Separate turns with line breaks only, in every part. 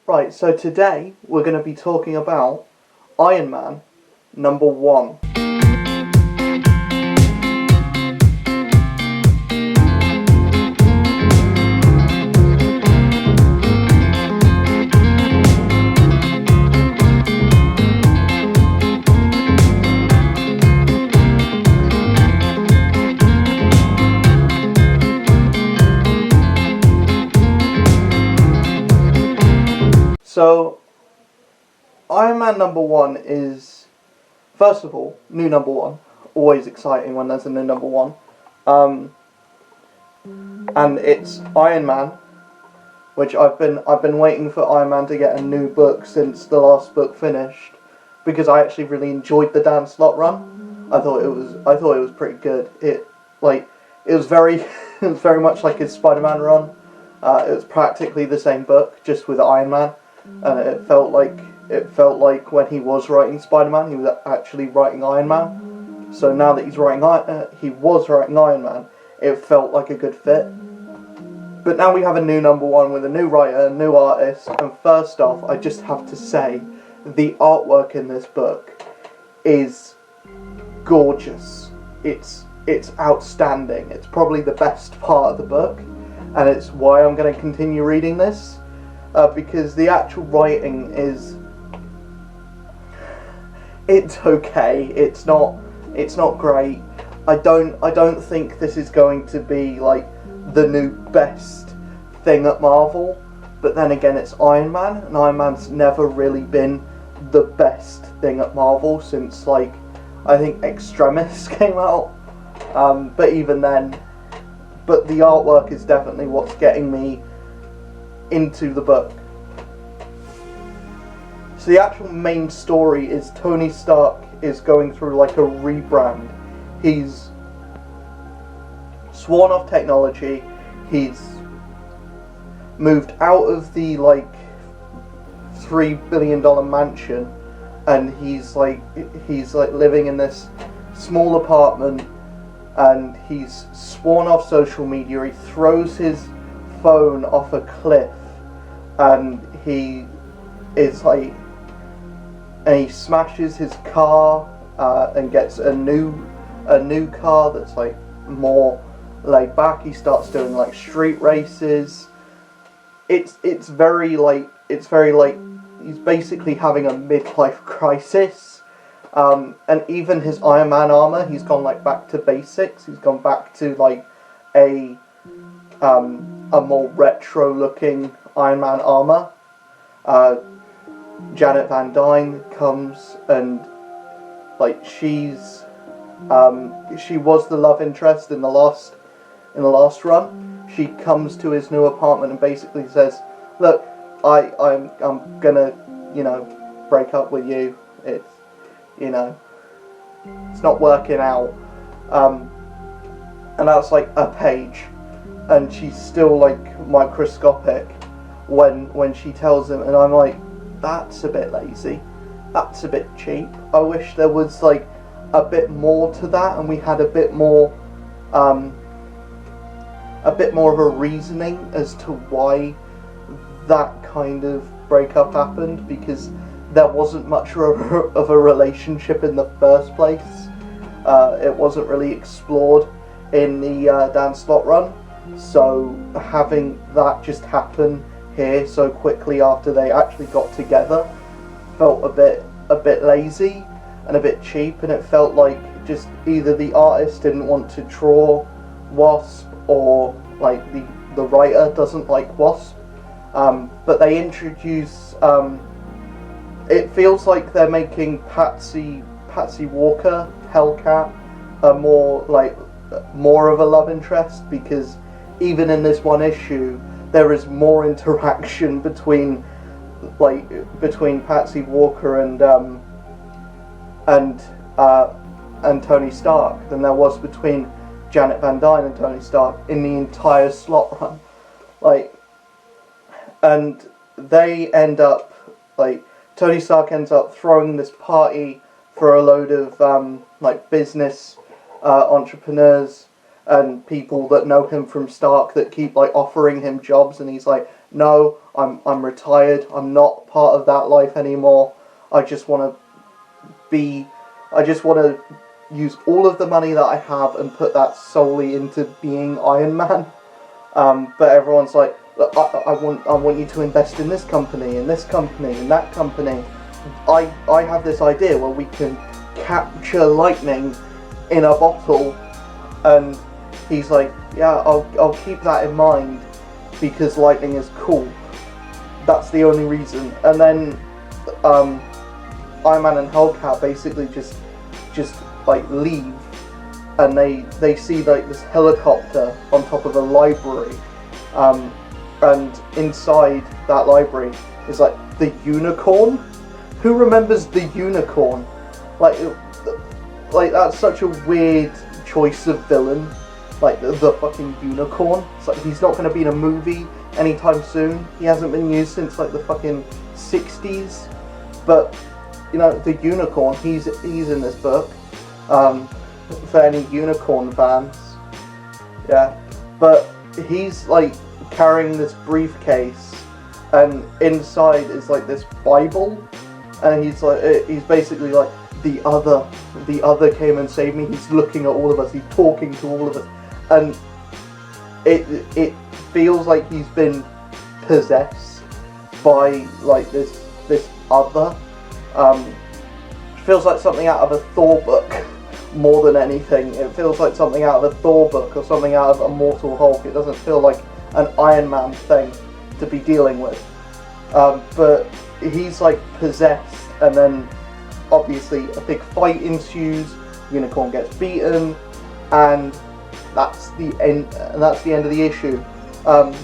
Right, so today we're going to be talking about Iron Man #1. So, Iron Man #1 is, first of all, new #1. Always exciting when there's a new #1. And it's Iron Man, which I've been waiting for Iron Man to get a new book since the last book finished, because I actually really enjoyed the Dan Slott run. I thought it was pretty good. It was very it was very much like his Spider-Man run. It was practically the same book, just with Iron Man. And it felt like when he was writing Spider-Man, he was actually writing Iron Man. So now that he was writing Iron Man, it felt like a good fit. But now we have a new #1 with a new writer, new artist, and first off, I just have to say, the artwork in this book is gorgeous. It's outstanding. It's probably the best part of the book, and it's why I'm going to continue reading this. Because the actual writing it's okay. It's not great. I don't think this is going to be like the new best thing at Marvel. But then again, it's Iron Man, and Iron Man's never really been the best thing at Marvel since, like, I think Extremis came out. But even then, but the artwork is definitely what's getting me into the book. So the actual main story is Tony Stark is going through like a rebrand. He's sworn off technology. He's moved out of the like $3 billion mansion, and he's like living in this small apartment, and he's sworn off social media. He throws his phone off a cliff, and he smashes his car and gets a new car that's like more laid back. He starts doing like street races. It's very like he's basically having a midlife crisis. And even his Iron Man armor, he's gone like back to basics. He's gone back to like a more retro-looking Iron Man armor. Janet Van Dyne comes, and like she was the love interest in the last run. She comes to his new apartment and basically says, "Look, I'm gonna break up with you. It's it's not working out." And that's like a page. And she's still like microscopic when she tells him, and I'm like, that's a bit lazy, that's a bit cheap. I wish there was like a bit more to that, and we had a bit more of a reasoning as to why that kind of breakup happened, because there wasn't much of a relationship in the first place. It wasn't really explored in the Dan Slott run. So having that just happen here so quickly after they actually got together felt a bit lazy and a bit cheap, and it felt like just either the artist didn't want to draw Wasp, or like the writer doesn't like Wasp. But they introduce it feels like they're making Patsy Walker, Hellcat, more of a love interest, because even in this one issue, there is more interaction between Patsy Walker and Tony Stark than there was between Janet Van Dyne and Tony Stark in the entire Slott run. And they end up Tony Stark ends up throwing this party for a load of business entrepreneurs and people that know him from Stark that keep offering him jobs, and he's like, no, I'm retired. I'm not part of that life anymore. I just want to use all of the money that I have and put that solely into being Iron Man. But everyone's like, look, I want you to invest in this company, and this company, and that company. I have this idea where we can capture lightning in a bottle, and he's like, yeah, I'll keep that in mind because lightning is cool. That's the only reason. And then Iron Man and Hellcat basically just like leave, and they see like this helicopter on top of a library, and inside that library is like the unicorn. Who remembers the unicorn? Like that's such a weird choice of villain. Like the fucking unicorn. It's like he's not going to be in a movie anytime soon. He hasn't been used since like the fucking 60s. But you know, the unicorn. He's in this book. For any unicorn fans, yeah. But he's like carrying this briefcase, and inside is like this Bible, and he's basically like the other came and saved me. He's looking at all of us. He's talking to all of us, and it feels like he's been possessed by like this other. Feels like something out of a Thor book more than anything. It feels like something out of a Thor book or something out of Immortal Hulk. It doesn't feel like an Iron Man thing to be dealing with. But he's like possessed, and then obviously a big fight ensues. Unicorn gets beaten, and that's the end. And that's the end of the issue. Iron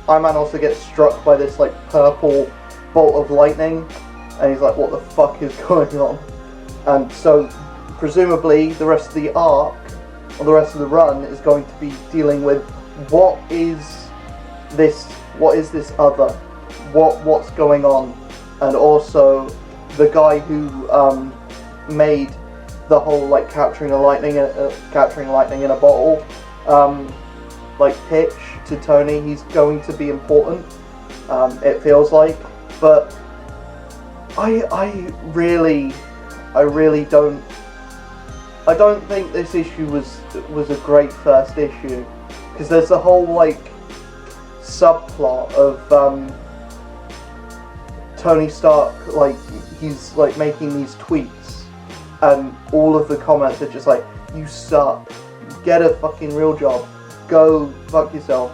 Man also gets struck by this like purple bolt of lightning, and he's like, "What the fuck is going on?" And so, presumably, the rest of the arc or the rest of the run is going to be dealing with what is this other, what's going on, and also the guy who made the whole like capturing lightning in a bottle like pitch to Tony. He's going to be important. It feels like, but I really don't think this issue was a great first issue, because there's the whole like subplot of Tony Stark, like he's like making these tweets, and all of the comments are just like, "You suck, get a fucking real job, go fuck yourself,"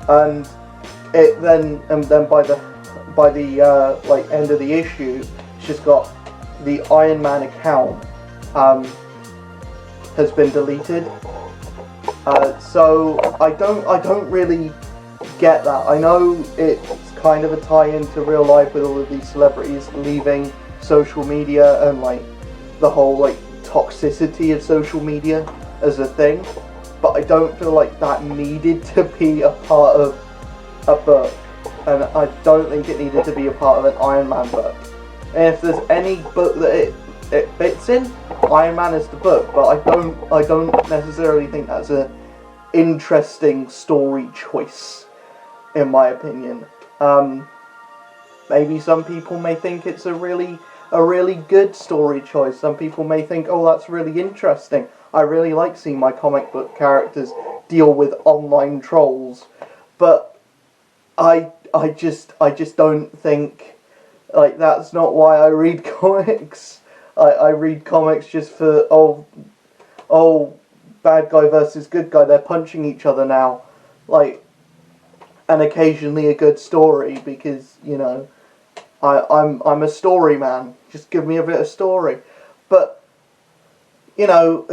and then by the like end of the issue, it's just got the Iron Man account has been deleted. So I don't really get that. I know it's kind of a tie-in to real life with all of these celebrities leaving social media and like the whole like toxicity of social media as a thing, but I don't feel like that needed to be a part of a book, and I don't think it needed to be a part of an Iron Man book. And if there's any book that it fits in, Iron Man is the book, but I don't necessarily think that's a interesting story choice, in my opinion. Maybe some people may think it's a really good story choice. Some people may think, oh, that's really interesting. I really like seeing my comic book characters deal with online trolls, but I just don't think, like, that's not why I read comics. I read comics just for, oh, bad guy versus good guy, they're punching each other now. Like, and occasionally a good story, because, you know, I'm a story man. Just give me a bit of story. But, you know,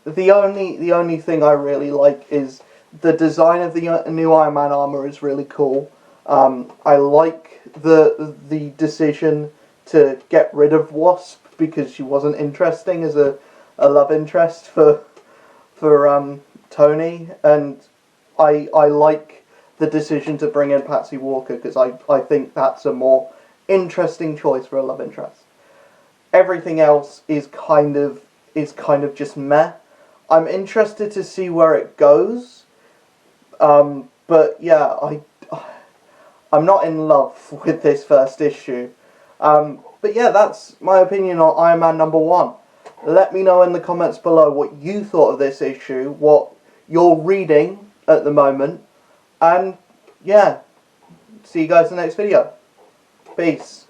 the only thing I really like is the design of the new Iron Man armor is really cool. I like the decision to get rid of Wasp, because she wasn't interesting as a love interest for Tony, and I like the decision to bring in Patsy Walker, because I think that's a more interesting choice for a love interest. Everything else is kind of just meh. I'm interested to see where it goes, but yeah, I'm not in love with this first issue. But yeah, that's my opinion on Iron Man #1. Let me know in the comments below what you thought of this issue, what you're reading at the moment, and yeah, see you guys in the next video. Peace.